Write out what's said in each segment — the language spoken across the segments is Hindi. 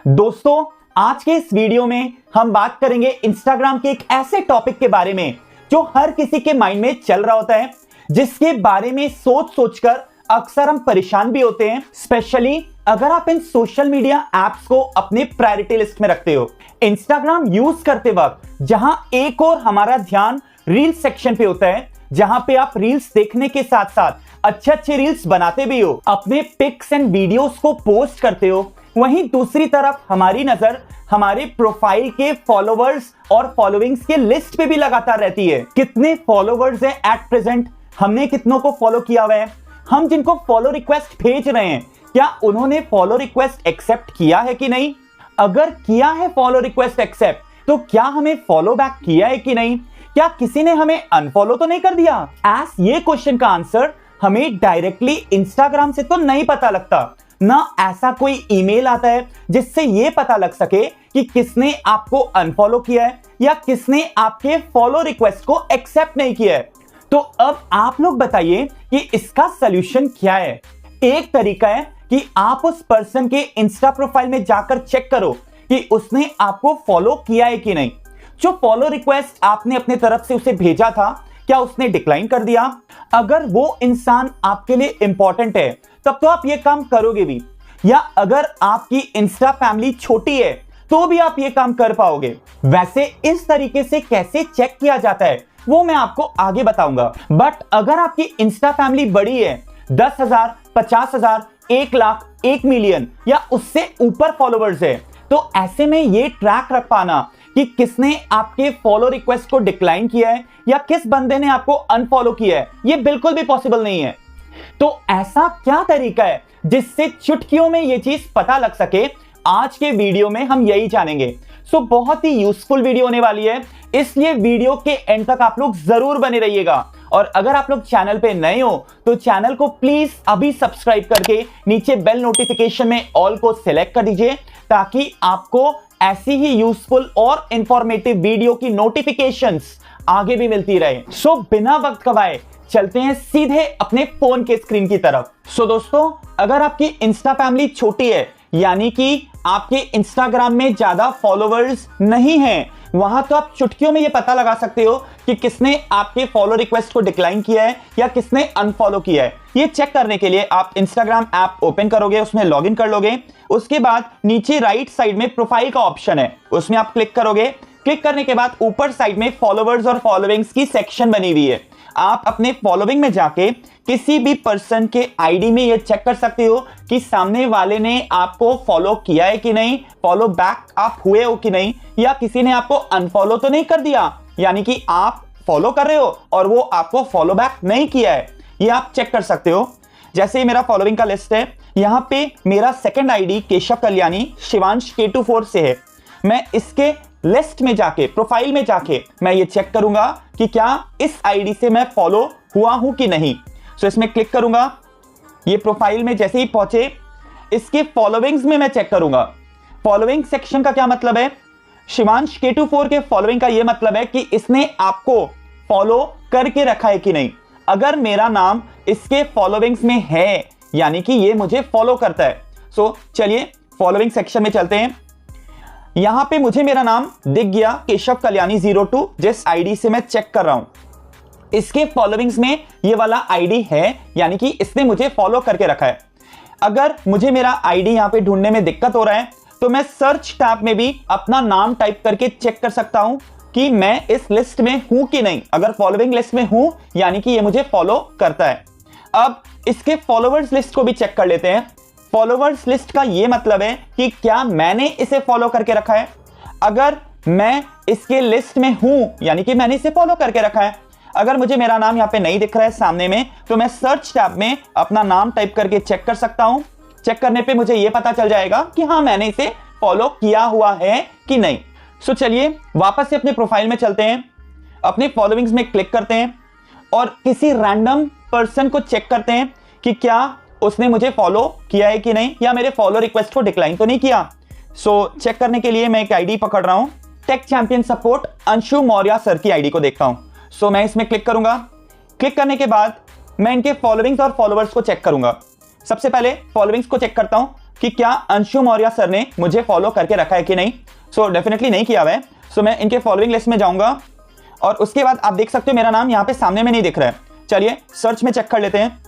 दोस्तों, आज के इस वीडियो में हम बात करेंगे इंस्टाग्राम के एक ऐसे टॉपिक के बारे में जो हर किसी के माइंड में चल रहा होता है, जिसके बारे में सोच सोचकर अक्सर हम परेशान भी होते हैं, स्पेशली अगर आप इन सोशल मीडिया एप्स को अपने प्रायोरिटी लिस्ट में रखते हो। इंस्टाग्राम यूज करते वक्त जहां एक और हमारा ध्यान रील सेक्शन पे होता है, जहां पे आप रील्स देखने के साथ साथ अच्छे रील्स बनाते भी हो, अपने पिक्स एंड वीडियोस को पोस्ट करते हो, वहीं दूसरी तरफ हमारी नजर हमारे प्रोफाइल के फॉलोवर्स और फॉलोइंग्स के लिस्ट पे भी लगातार रहती है। कितने फॉलोवर्स हैं एट प्रेजेंट, हमने कितनों को फॉलो किया हुआ है, हम जिनको फॉलो रिक्वेस्ट भेज रहे हैं क्या उन्होंने फॉलो रिक्वेस्ट एक्सेप्ट किया है कि नहीं, अगर किया है फॉलो रिक्वेस्ट एक्सेप्ट तो क्या हमें फॉलो बैक किया है कि नहीं, क्या किसी ने हमें अनफॉलो तो नहीं कर दिया। एस ये क्वेश्चन का आंसर हमें डायरेक्टली इंस्टाग्राम से तो नहीं पता लगता, ना ऐसा कोई ईमेल आता है जिससे ये पता लग सके कि किसने आपको अनफॉलो किया है या किसने आपके फॉलो रिक्वेस्ट को एक्सेप्ट नहीं किया है। तो अब आप लोग बताइए कि इसका सॉल्यूशन क्या है। एक तरीका है कि आप उस पर्सन के इंस्टा प्रोफाइल में जाकर चेक करो कि उसने आपको फॉलो किया है कि नहीं। जो फॉलो रिक्वेस्ट आपने अपने तरफ से उसे भेजा था, क्या उसने डिक्लाइन कर दिया। अगर वो इंसान आपके लिए इंपॉर्टेंट है तब तो आप ये काम करोगे भी, या अगर आपकी इंस्टा फैमिली छोटी है तो भी आप ये काम कर पाओगे। वैसे इस तरीके से कैसे चेक किया जाता है वो मैं आपको आगे बताऊंगा। बट अगर आपकी इंस्टा फैमिली बड़ी है, 10,000, 50,000, 1 लाख, 1 मिलियन या उससे ऊपर फॉलोवर्स है, तो ऐसे में ये ट्रैक रख पाना कि किसने आपके फॉलो रिक्वेस्ट को डिक्लाइन किया है या किस बंदे ने आपको अनफॉलो किया है, ये बिल्कुल भी पॉसिबल नहीं है। तो ऐसा क्या तरीका है जिससे चुटकियों में ये चीज पता लग सके, आज के वीडियो में हम यही जानेंगे। सो बहुत ही यूजफुल वीडियो होने वाली है, इसलिए वीडियो के एंड तक आप लोग जरूर बने रहिएगा। और अगर आप लोग चैनल पे नए हो तो चैनल को प्लीज अभी सब्सक्राइब करके नीचे बेल नोटिफिकेशन में ऑल को सिलेक्ट कर दीजिए, ताकि आपको ऐसी ही यूजफुल और इंफॉर्मेटिव वीडियो की नोटिफिकेशंस आगे भी मिलती रहे। सो बिना वक्त गवाए चलते हैं सीधे अपने फोन के स्क्रीन की तरफ। सो दोस्तों, अगर आपकी इंस्टा फैमिली छोटी है, यानी कि आपके इंस्टाग्राम में ज्यादा फॉलोवर्स नहीं हैं, वहां तो आप चुटकियों में ये पता लगा सकते हो कि किसने आपके फॉलो रिक्वेस्ट को डिक्लाइन किया है या किसने अनफॉलो किया है। ये चेक करने के लिए आप इंस्टाग्राम ऐप ओपन करोगे, उसमें लॉगिन कर लोगे। उसके बाद नीचे राइट साइड में प्रोफाइल का ऑप्शन है, उसमें आप क्लिक करोगे। क्लिक करने के बाद ऊपर साइड में फॉलोवर्स और फॉलोइंग्स की सेक्शन बनी हुई है। आप अपने फॉलोइंग में जाके किसी भी पर्सन के आईडी में ये चेक कर सकते हो कि सामने वाले ने आपको फॉलो किया है कि नहीं, फॉलो बैक आप हुए हो कि नहीं, या किसी ने आपको अनफॉलो तो नहीं कर दिया, यानी कि आप फॉलो कर रहे हो और वो आपको फॉलो बैक नहीं किया है। ये आप चेक कर सकते हो। जैसे मेरा फॉलोइंग का लिस्ट है, यहाँ पे मेरा second ID Keshav Kalyani Shivansh K24 से है। मैं इसके लिस्ट में जाके, प्रोफाइल में जाके मैं ये चेक करूंगा कि क्या इस आईडी से मैं फॉलो हुआ हूं कि नहीं। सो इसमें क्लिक करूंगा। ये प्रोफाइल में जैसे ही पहुंचे, इसके फॉलोइंग्स में मैं चेक करूंगा। फॉलोइंग सेक्शन का क्या मतलब है, शिवांश K24 के फॉलोइंग का ये मतलब है कि इसने आपको फॉलो करके रखा है कि नहीं। अगर मेरा नाम इसके फॉलोइंग्स में है, यानी कि ये मुझे फॉलो करता है। सो चलिए फॉलोइंग सेक्शन में चलते हैं। यहां पे मुझे मेरा नाम दिख गया, केशव कल्याणी 02, जिस आईडी से मैं चेक कर रहा हूं। इसके फॉलोइंग्स में ये वाला आईडी है, यानी कि इसने मुझे फॉलो करके रखा है। अगर मुझे मेरा आईडी यहां पे ढूंढने में दिक्कत हो रहा है तो मैं सर्च टैब में भी अपना नाम टाइप करके चेक कर सकता हूं कि मैं इस लिस्ट में हूं कि नहीं। अगर फॉलोइंग लिस्ट में हूं, यानी कि ये मुझे फॉलो करता है। अब इसके फॉलोवर्स लिस्ट को भी चेक कर लेते हैं। फॉलोवर्स लिस्ट का ये मतलब है कि क्या मैंने इसे फॉलो करके रखा है। अगर मैं इसके लिस्ट में हूं, यानी कि मैंने इसे फॉलो करके रखा है। अगर मुझे मेरा नाम यहाँ पे नहीं दिख रहा है सामने में, तो मैं सर्च टैब में अपना नाम टाइप करके चेक कर सकता हूं। चेक करने पे मुझे ये पता चल जाएगा कि हाँ, मैंने इसे फॉलो किया हुआ है कि नहीं। सो चलिए वापस से अपने प्रोफाइल में चलते हैं, अपने फॉलोइंग्स में क्लिक करते हैं और किसी रैंडम पर्सन को चेक करते हैं कि क्या उसने मुझे फॉलो किया है कि नहीं, या मेरे फॉलो रिक्वेस्ट को डिक्लाइन तो नहीं किया। सो चेक करने के लिए मैं एक आईडी पकड़ रहा हूं, take champion support Anshu Maurya sir की आईडी को देखता हूं। सो मैं इसमें क्लिक करूंगा। क्लिक करने के बाद मैं इनके फॉलोइंग्स और फॉलोवर्स को चेक करूंगा। सबसे पहले फॉलोइंग्स को चेक करता हूं। कि क्या अंशु मौर्य सर ने मुझे फॉलो करके रखा है कि नहीं। सो डेफिनेटली नहीं किया हुआ है। सो मैं इनके फॉलोइंग लिस्ट में जाऊंगा और उसके बाद आप देख सकते हो मेरा नाम यहाँ पे सामने में नहीं दिख रहा है। चलिए सर्च में चेक कर लेते हैं,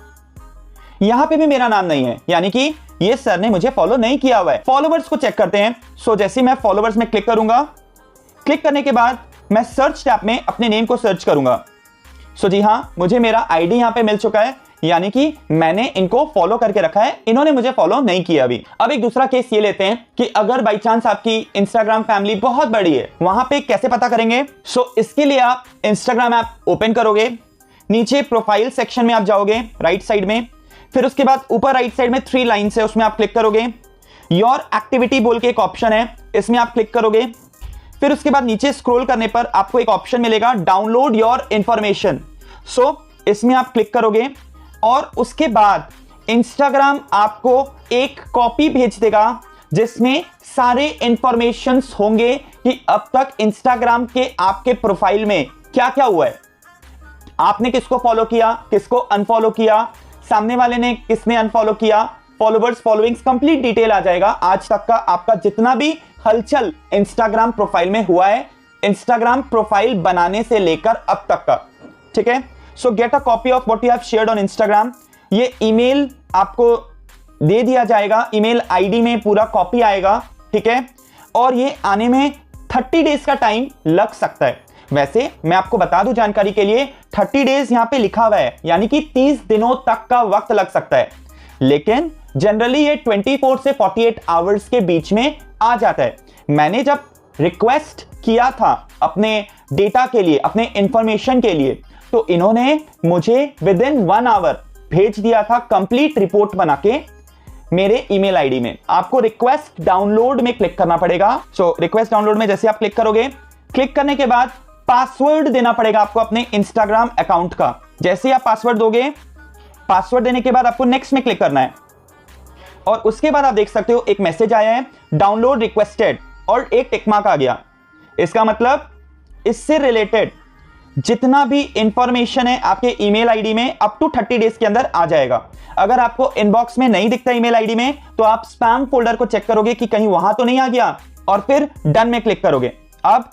यहां पे भी मेरा नाम नहीं है, यानी कि ये सर ने मुझे फॉलो नहीं किया हुआ है। फॉलोवर्स को चेक करते हैं। सो जैसे मैं फॉलोवर्स में क्लिक करूंगा, क्लिक करने के बाद मैं सर्च टैब में अपने नेम को सर्च करूंगा। सो जी हां, मुझे मेरा आईडी यहां पे मिल चुका है, यानी कि मैंने इनको फॉलो करके रखा है, इन्होंने मुझे फॉलो नहीं किया अभी। अब एक दूसरा केस ये लेते हैं कि अगर बाई चांस आपकी इंस्टाग्राम फैमिली बहुत बड़ी है, वहां पे कैसे पता करेंगे। सो इसके लिए आप इंस्टाग्राम ऐप ओपन करोगे, नीचे प्रोफाइल सेक्शन में आप जाओगे राइट साइड में, फिर उसके बाद ऊपर राइट साइड में 3 लाइन्स है, उसमें आप क्लिक करोगे। योर एक्टिविटी बोल के एक ऑप्शन है, इसमें आप क्लिक करोगे। फिर उसके बाद नीचे स्क्रॉल करने पर आपको एक ऑप्शन मिलेगा डाउनलोड योर इंफॉर्मेशन। सो इसमें आप क्लिक करोगे और उसके बाद इंस्टाग्राम आपको एक कॉपी भेज देगा जिसमें सारे इंफॉर्मेशंस होंगे कि अब तक इंस्टाग्राम के आपके प्रोफाइल में क्या क्या हुआ है, आपने किसको फॉलो किया, किसको अनफॉलो किया, सामने वाले ने किसने अनफॉलो किया, फॉलोवर्स फॉलोइंग्स, कंप्लीट डिटेल आ जाएगा आज तक का आपका जितना भी हलचल इंस्टाग्राम प्रोफाइल में हुआ है, इंस्टाग्राम प्रोफाइल बनाने से लेकर अब तक का। ठीक है। सो get a copy of what you have shared on Instagram. ये ईमेल आपको दे दिया जाएगा, ईमेल आईडी में पूरा कॉपी आएगा। ठीक है। और ये आने में 30 डेज का टाइम लग सकता है। वैसे मैं आपको बता दूं जानकारी के लिए, 30 डेज यहां पे लिखा हुआ है, यानी कि 30 दिनों तक का वक्त लग सकता है, लेकिन जनरली ये 24 से 48 आवर्स के बीच में आ जाता है। मैंने जब रिक्वेस्ट किया था अपने डेटा के लिए, अपने इंफॉर्मेशन के लिए, तो इन्होंने मुझे विद इन 1 आवर भेज दिया था कंप्लीट रिपोर्ट बना के मेरे ईमेल आईडी में। आपको रिक्वेस्ट डाउनलोड में क्लिक करना पड़ेगा। सो रिक्वेस्ट डाउनलोड में जैसे आप क्लिक करोगे, क्लिक करने के बाद पासवर्ड देना पड़ेगा आपको अपने इंस्टाग्राम अकाउंट का। जैसे ही आप पासवर्ड दोगे, पासवर्ड देने के बाद आपको नेक्स्ट में क्लिक करना है और उसके बाद आप देख सकते हो एक मैसेज आया है डाउनलोड रिक्वेस्टेड और एक टिक मार्क आ गया। इसका मतलब इससे रिलेटेड जितना भी इंफॉर्मेशन है आपके ईमेल आईडी में अप टू 30 डेज के अंदर आ जाएगा। अगर आपको इनबॉक्स में नहीं दिखता ईमेल आईडी में, तो आप स्पैम फोल्डर को चेक करोगे कि कहीं वहां तो नहीं आ गया और फिर डन में क्लिक करोगे। अब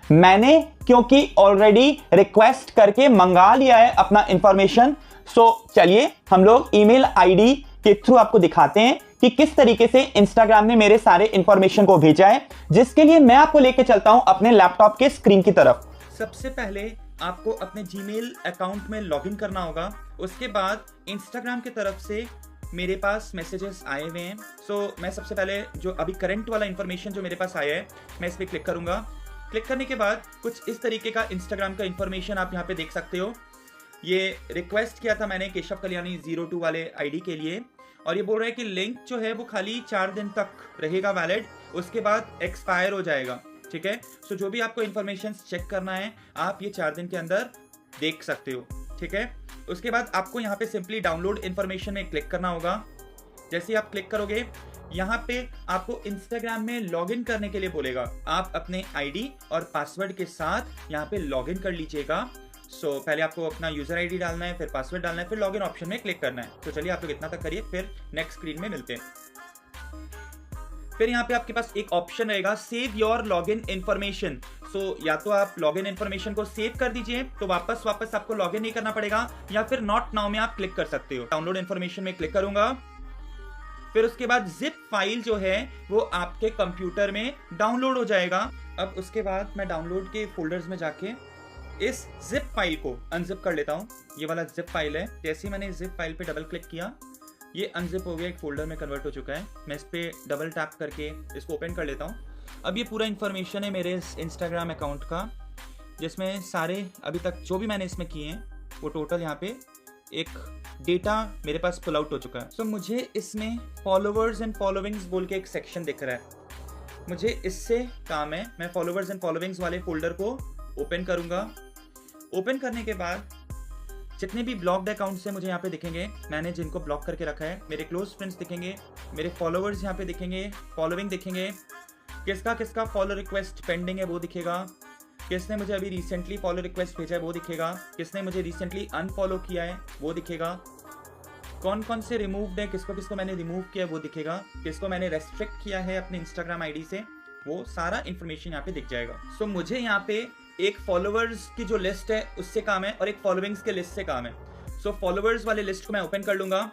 मैंने क्योंकि ऑलरेडी रिक्वेस्ट करके मंगा लिया है अपना इंफॉर्मेशन, सो चलिए हम लोग ईमेल आईडी के थ्रू आपको दिखाते हैं कि किस तरीके से इंस्टाग्राम ने मेरे सारे इंफॉर्मेशन को भेजा है, जिसके लिए मैं आपको लेके चलता हूं अपने लैपटॉप के स्क्रीन की तरफ। सबसे पहले आपको अपने जीमेल अकाउंट में लॉगिन करना होगा। उसके बाद इंस्टाग्राम की तरफ से मेरे पास मैसेजेस आए हुए हैं। सो मैं सबसे पहले जो अभी करंट वाला इंफॉर्मेशन जो मेरे पास आया है, मैं इस पर क्लिक करूंगा। क्लिक करने के बाद कुछ इस तरीके का इंस्टाग्राम का इंफॉर्मेशन आप यहाँ पे देख सकते हो। ये रिक्वेस्ट किया था मैंने केशव कल्याणी 02 वाले आईडी के लिए, और ये बोल रहा है कि लिंक जो है वो खाली 4 दिन तक रहेगा वैलिड, उसके बाद एक्सपायर हो जाएगा। ठीक है। सो जो भी आपको इंफॉर्मेशन चेक करना है आप ये 4 दिन के अंदर देख सकते हो। ठीक है। उसके बाद आपको यहाँ पे सिंपली डाउनलोड इंफॉर्मेशन में क्लिक करना होगा। जैसे ही आप क्लिक करोगे, यहाँ पे आपको इंस्टाग्राम में लॉगिन करने के लिए बोलेगा। आप अपने आईडी और पासवर्ड के साथ यहाँ पे लॉगिन कर लीजिएगा। सो पहले आपको अपना यूजर आईडी डालना है, फिर पासवर्ड डालना है, फिर लॉगिन ऑप्शन में क्लिक करना है। तो चलिए आप लोग इतना तक करिए, फिर नेक्स्ट स्क्रीन में मिलते हैं। फिर यहाँ पे आपके पास एक ऑप्शन रहेगा सेव योर लॉगिन इंफॉर्मेशन। सो या तो आप लॉगिन इंफॉर्मेशन को सेव कर दीजिए तो वापस आपको लॉगिन नहीं करना पड़ेगा, या फिर नॉट नाउ में आप क्लिक कर सकते हो। डाउनलोड इंफॉर्मेशन में क्लिक करूंगा, फिर उसके बाद जिप फाइल जो है वो आपके कंप्यूटर में डाउनलोड हो जाएगा। अब उसके बाद मैं डाउनलोड के फोल्डर्स में जाके इस जिप फाइल को अनजिप कर लेता हूँ। ये वाला जिप फाइल है। जैसे ही मैंने जिप फाइल पे डबल क्लिक किया, ये अनजिप हो गया, एक फोल्डर में कन्वर्ट हो चुका है। मैं इस पे डबल टैप करके इसको ओपन कर लेता हूँ। अब ये पूरा इन्फॉर्मेशन है मेरे इस इंस्टाग्राम अकाउंट का, जिसमें सारे अभी तक जो भी मैंने इसमें किए हैं वो टोटल यहाँ पे एक डेटा मेरे पास पुल आउट हो चुका है। सो मुझे इसमें फॉलोवर्स एंड फॉलोइंग्स बोल के एक सेक्शन दिख रहा है। मुझे इससे काम है, मैं फॉलोवर्स एंड फॉलोइंग्स वाले फोल्डर को ओपन करूंगा। ओपन करने के बाद जितने भी ब्लॉक्ड अकाउंट्स हैं मुझे यहाँ पे दिखेंगे, मैंने जिनको ब्लॉक करके रखा है। मेरे क्लोज फ्रेंड्स दिखेंगे, मेरे फॉलोवर्स यहाँ पे दिखेंगे, फॉलोइंग दिखेंगे, किसका किसका फॉलो रिक्वेस्ट पेंडिंग है वो दिखेगा, किसने मुझे अभी रिसेंटली फॉलो रिक्वेस्ट भेजा है वो दिखेगा, किसने मुझे रिसेंटली अनफॉलो किया है वो दिखेगा, कौन कौन से रिमूव्ड है, किसको किसको मैंने रिमूव किया वो दिखेगा, किसको मैंने रेस्ट्रिक्ट किया है अपने इंस्टाग्राम आईडी से, वो सारा इन्फॉर्मेशन यहाँ पे दिख जाएगा। सो मुझे यहाँ पे एक फॉलोअर्स की जो लिस्ट है उससे काम है और एक फॉलोइंग्स के लिस्ट से काम है। सो फॉलोअर्स वाले लिस्ट को मैं ओपन कर लूंगा।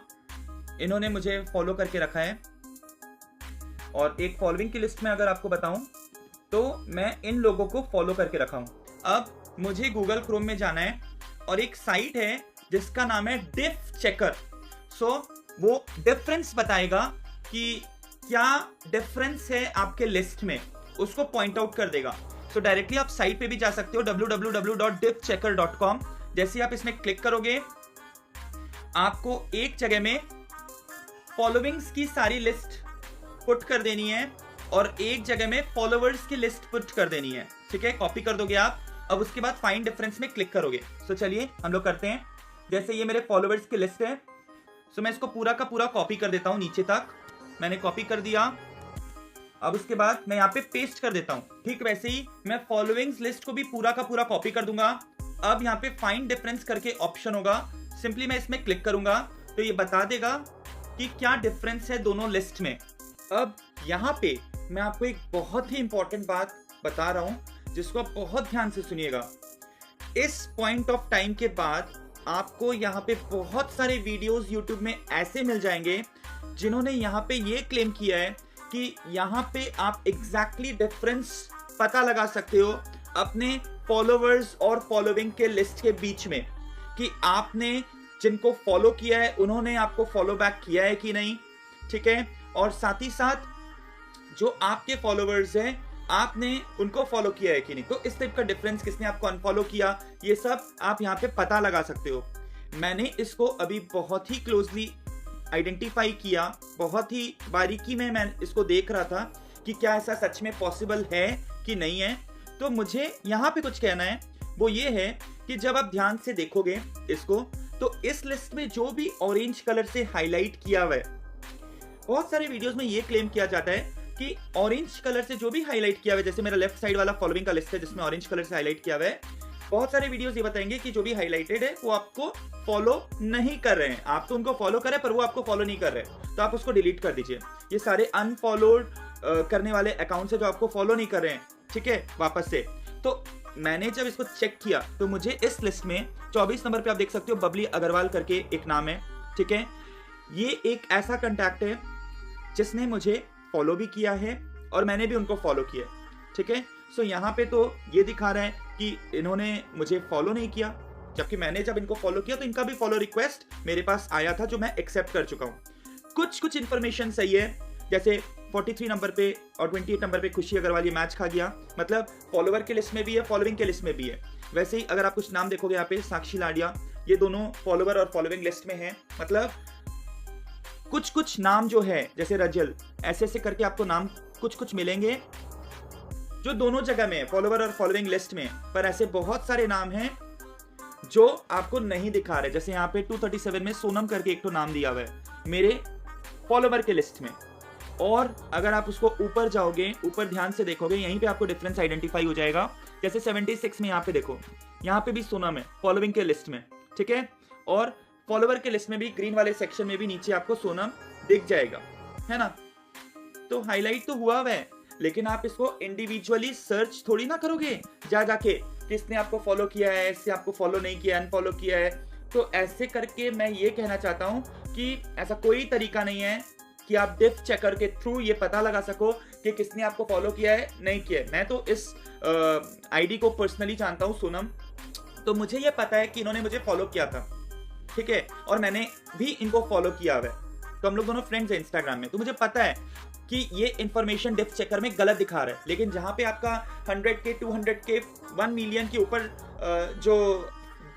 इन्होंने मुझे फॉलो करके रखा है। और एक फॉलोइंग की लिस्ट में अगर आपको बताऊं तो मैं इन लोगों को फॉलो करके रखा हूं। अब मुझे गूगल क्रोम में जाना है और एक साइट है जिसका नाम है डिफ चेकर। सो वो डिफरेंस बताएगा कि क्या डिफरेंस है आपके लिस्ट में, उसको पॉइंट आउट कर देगा। सो डायरेक्टली आप साइट पे भी जा सकते हो www.diffchecker.com। जैसे आप इसमें क्लिक करोगे आपको एक जगह में फॉलोइंग्स की सारी लिस्ट पुट कर देनी है और एक जगह में फॉलोअर्स की लिस्ट पुट कर देनी है। ठीक है, कॉपी कर दोगे आप। अब उसके बाद फाइंड डिफरेंस में क्लिक करोगे। सो चलिए हम लोग करते हैं। जैसे ये मेरे फॉलोअर्स की लिस्ट है, सो मैं इसको पूरा का पूरा कॉपी कर देता हूं नीचे तक। मैंने कॉपी कर दिया। अब उसके बाद मैं यहाँ पे पेस्ट कर देता हूं। ठीक वैसे ही मैं फॉलोइंग्स लिस्ट को भी पूरा का पूरा कॉपी कर दूंगा। अब यहाँ पे फाइंड डिफरेंस करके ऑप्शन होगा, सिंपली मैं इसमें क्लिक करूंगा तो ये बता देगा कि क्या डिफरेंस है दोनों लिस्ट में। अब यहाँ पे मैं आपको एक बहुत ही इंपॉर्टेंट बात बता रहा हूं जिसको आप बहुत ध्यान से सुनिएगा। इस पॉइंट ऑफ टाइम के बाद आपको यहाँ पे बहुत सारे वीडियोस यूट्यूब में ऐसे मिल जाएंगे जिन्होंने यहाँ पे ये क्लेम किया है कि यहाँ पे आप एग्जैक्टली डिफरेंस पता लगा सकते हो अपने फॉलोअर्स और फॉलोइंग के लिस्ट के बीच में, कि आपने जिनको फॉलो किया है उन्होंने आपको फॉलो बैक किया है कि नहीं। ठीक है, और साथ ही साथ जो आपके फॉलोअर्स हैं आपने उनको फॉलो किया है कि नहीं। तो इस टाइप का डिफरेंस, किसने आपको अनफॉलो किया, ये सब आप यहाँ पे पता लगा सकते हो। मैंने इसको अभी बहुत ही क्लोजली आइडेंटिफाई किया, बहुत ही बारीकी में मैं इसको देख रहा था कि क्या ऐसा सच में पॉसिबल है कि नहीं है। तो मुझे यहाँ पे कुछ कहना है, वो ये है कि जब आप ध्यान से देखोगे इसको तो इस लिस्ट में जो भी ऑरेंज कलर से हाईलाइट किया हुआ है, बहुत सारे वीडियोस में ये क्लेम किया जाता है कि ऑरेंज कलर से जो भी हाईलाइट किया हुआ है, जैसे मेरा लेफ्ट साइड वाला फॉलोइंग का लिस्ट है जिसमें ऑरेंज कलर से हाईलाइट किया हुआ है, बहुत सारे वीडियोस ये बताएंगे कि जो भी हाईलाइटेड है वो आपको फॉलो नहीं कर रहे हैं। आप तो उनको फॉलो कर रहे हैं पर वो आपको फॉलो नहीं कर रहे, तो आप उसको डिलीट कर दीजिए। ये सारे अनफॉलोड करने वाले अकाउंट्स है जो आपको फॉलो नहीं कर रहे हैं। ठीक है, वापस से। तो मैंने जब इसको चेक किया तो मुझे इस लिस्ट में 24 नंबर पे आप देख सकते हो बबली अग्रवाल करके एक नाम है। ठीक है, ये एक ऐसा कंटैक्ट है जिसने मुझे फॉलो भी किया है और मैंने भी उनको फॉलो किया। ठीक है, सो यहाँ पे तो ये दिखा रहा है कि इन्होंने मुझे फॉलो नहीं किया, जबकि मैंने जब इनको फॉलो किया तो इनका भी फॉलो रिक्वेस्ट मेरे पास आया था जो मैं एक्सेप्ट कर चुका हूँ। कुछ इन्फॉर्मेशन सही है, जैसे 43 नंबर पे और 28 नंबर पे खुशी अग्रवाल ये मैच खा गया, मतलब फॉलोवर के लिस्ट में भी है, फॉलोइंग के लिस्ट में भी है। वैसे ही अगर आप कुछ नाम देखोगे यहाँ पे साक्षी लाडिया, ये दोनों फॉलोवर और फॉलोइंग लिस्ट में है। मतलब कुछ नाम जो है जैसे रजल, ऐसे करके आपको नाम कुछ मिलेंगे जो दोनों जगह में है, फॉलोवर और फॉलोइंग लिस्ट में। पर ऐसे बहुत सारे नाम हैं जो आपको नहीं दिखा रहे। जैसे यहाँ पे 237 में सोनम करके एक तो नाम दिया हुआ है मेरे फॉलोवर के लिस्ट में, और अगर आप उसको ऊपर जाओगे, ऊपर ध्यान से देखोगे, यहीं पे आपको डिफरेंस आइडेंटिफाई हो जाएगा। जैसे 76 में यहाँ पे देखो, यहाँ पे भी सोनम है फॉलोइंग के लिस्ट में। ठीक है, और फॉलोवर के लिस्ट में भी ग्रीन वाले सेक्शन में भी नीचे आपको सोनम दिख जाएगा, है ना। तो हाईलाइट तो हुआ है, लेकिन आप इसको इंडिविजुअली सर्च थोड़ी ना करोगे जाके किसने आपको फॉलो किया है, इससे आपको फॉलो नहीं किया, अनफॉलो किया है। तो ऐसे करके मैं ये कहना चाहता हूं कि ऐसा कोई तरीका नहीं है कि आप डिफ चेकर के थ्रू ये पता लगा सको कि किसने आपको फॉलो किया है, नहीं किया है। मैं तो इस आईडी को पर्सनली जानता हूं, सोनम, तो मुझे ये पता है कि इन्होंने मुझे फॉलो किया था। ठीक है, और मैंने भी इनको फॉलो किया हुआ है, तो हम लोग दोनों फ्रेंड्स हैं इंस्टाग्राम में। तो मुझे पता है कि ये इंफॉर्मेशन डिफ चेकर में गलत दिखा रहा है, लेकिन जहां पे आपका 100K 200K 1 मिलियन के ऊपर जो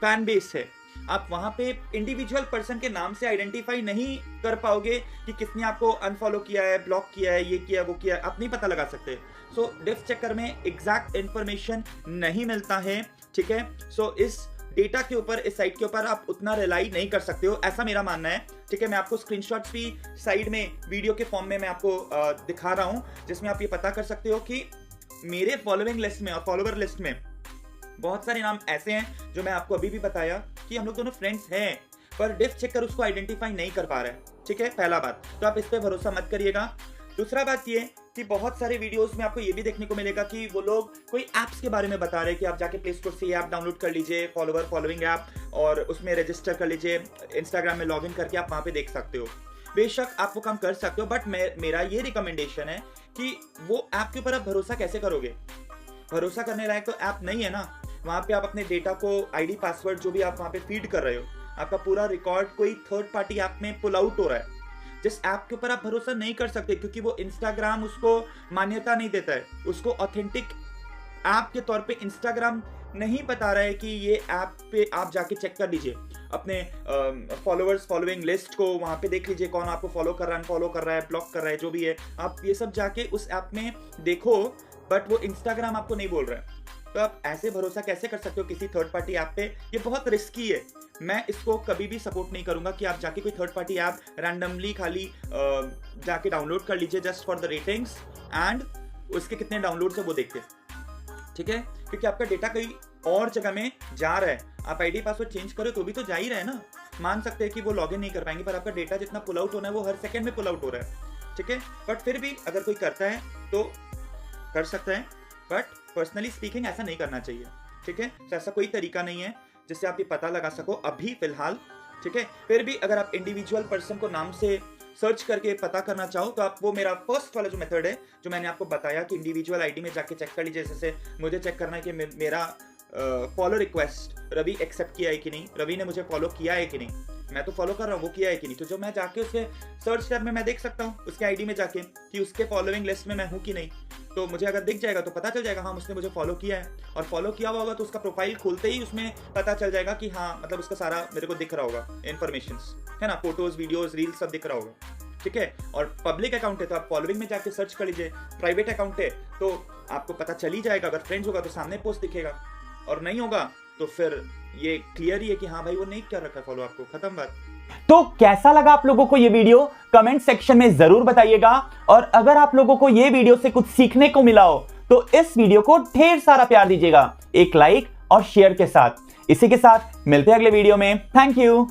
फैन बेस है, आप वहां पे इंडिविजुअल पर्सन के नाम से आइडेंटिफाई नहीं कर पाओगे कि किसने आपको अनफॉलो किया है, ब्लॉक किया है, ये किया, वो किया, आप नहीं पता लगा सकते। सो डिफ चेकर में एग्जैक्ट इंफॉर्मेशन नहीं मिलता है। ठीक है, सो इस डेटा के ऊपर, इस साइट के ऊपर आप उतना रिलाई नहीं कर सकते हो, ऐसा मेरा मानना है। ठीक है, मैं आपको स्क्रीनशॉट्स भी साइड में वीडियो के फॉर्म में मैं आपको दिखा रहा हूं, जिसमें आप ये पता कर सकते हो कि मेरे फॉलोइंग लिस्ट में और फॉलोवर लिस्ट में बहुत सारे नाम ऐसे हैं जो मैं आपको अभी भी बताया कि हम लोग दोनों फ्रेंड्स हैं, पर डिफ चेकर उसको आइडेंटिफाई नहीं कर पा रहा है। ठीक है, पहला बात, तो आप इस पे भरोसा मत करिएगा। दूसरा बात ये कि बहुत सारे वीडियोस में आपको ये भी देखने को मिलेगा कि वो लोग कोई ऐप्स के बारे में बता रहे हैं कि आप जाके प्ले स्टोर से ये ऐप डाउनलोड कर लीजिए, फॉलोइंग ऐप, और उसमें रजिस्टर कर लीजिए, इंस्टाग्राम में लॉगिन करके आप वहाँ पे देख सकते हो। बेशक आप वो काम कर सकते हो, बट मेरा ये रिकमेंडेशन है कि वो ऐप के ऊपर आप भरोसा कैसे करोगे? भरोसा करने लायक तो ऐप नहीं है ना। वहाँ पे आप अपने डेटा को, आईडी पासवर्ड जो भी आप वहाँ पे फीड कर रहे हो, आपका पूरा रिकॉर्ड कोई थर्ड पार्टी ऐप में पुल आउट हो रहा है, जिस ऐप के ऊपर आप भरोसा नहीं कर सकते क्योंकि वो इंस्टाग्राम उसको मान्यता नहीं देता है, उसको ऑथेंटिक ऐप के तौर पे इंस्टाग्राम नहीं बता रहा है कि ये ऐप पे आप जाके चेक कर लीजिए अपने फॉलोइंग लिस्ट को, वहाँ पे देख लीजिए कौन आपको फॉलो कर रहा है, अनफॉलो कर रहा है, ब्लॉक कर रहा है, जो भी है आप ये सब जाके उस ऐप में देखो, बट वो इंस्टाग्राम आपको नहीं बोल रहा है। तो आप ऐसे भरोसा कैसे कर सकते हो किसी थर्ड पार्टी ऐप पे? ये बहुत रिस्की है। मैं इसको कभी भी सपोर्ट नहीं करूंगा कि आप जाके कोई थर्ड पार्टी ऐप रैंडमली खाली जाके डाउनलोड कर लीजिए just for the ratings and उसके कितने डाउनलोड्स है वो देख के। ठीक है, क्योंकि आपका डेटा कहीं और जगह में जा रहा है। आप आईडी पासवर्ड चेंज करो तो भी तो जा ही रहा है ना। मान सकते हैं कि वो लॉगिन नहीं कर पाएंगे, पर आपका डेटा जितना पुल आउट होना है वो हर सेकंड में पुल आउट हो रहा है। ठीक है, बट फिर भी अगर कोई करता है तो कर सकता है, बट पर्सनली स्पीकिंग ऐसा नहीं करना चाहिए। ठीक है, तो ऐसा कोई तरीका नहीं है जिससे आप ये पता लगा सको अभी फिलहाल। ठीक है, फिर भी अगर आप इंडिविजुअल पर्सन को नाम से सर्च करके पता करना चाहो तो आप वो मेरा फर्स्ट वाला जो मेथड है जो मैंने आपको बताया कि इंडिविजुअल आईडी में जाके चेक कर लीजिए। जैसे मुझे चेक करना है कि मेरा फॉलो रिक्वेस्ट रवि एक्सेप्ट किया है कि नहीं, रवि ने मुझे फॉलो किया है कि नहीं, मैं तो फॉलो कर रहा हूँ, वो किया है कि नहीं। तो जो मैं जाके उसके सर्च टैब में मैं देख सकता हूँ उसके आईडी में जाके कि उसके फॉलोइंग लिस्ट में मैं हूँ कि नहीं। तो मुझे अगर दिख जाएगा तो पता चल जाएगा हाँ उसने मुझे फॉलो किया है, और फॉलो किया हुआ होगा तो उसका प्रोफाइल खोलते ही उसमें पता चल जाएगा कि हाँ मतलब उसका सारा मेरे को दिख रहा होगा, इन्फॉर्मेशंस है ना, फोटोज, वीडियोज, रील्स सब दिख रहा होगा। ठीक है, और पब्लिक अकाउंट है तो आप फॉलोइंग में जाके सर्च कर लीजिए। प्राइवेट अकाउंट है तो आपको पता चल ही जाएगा, अगर फ्रेंड्स होगा तो सामने पोस्ट दिखेगा, और नहीं होगा तो फिर ये क्लियर ही है कि हाँ भाई वो नहीं कर रखा फॉलो आपको, खत्म बात। तो कैसा लगा आप लोगों को ये वीडियो कमेंट सेक्शन में जरूर बताइएगा, और अगर आप लोगों को ये वीडियो से कुछ सीखने को मिला हो तो इस वीडियो को ढेर सारा प्यार दीजिएगा एक लाइक और शेयर के साथ। इसी के साथ मिलते हैं अगले वीडियो में। Thank you.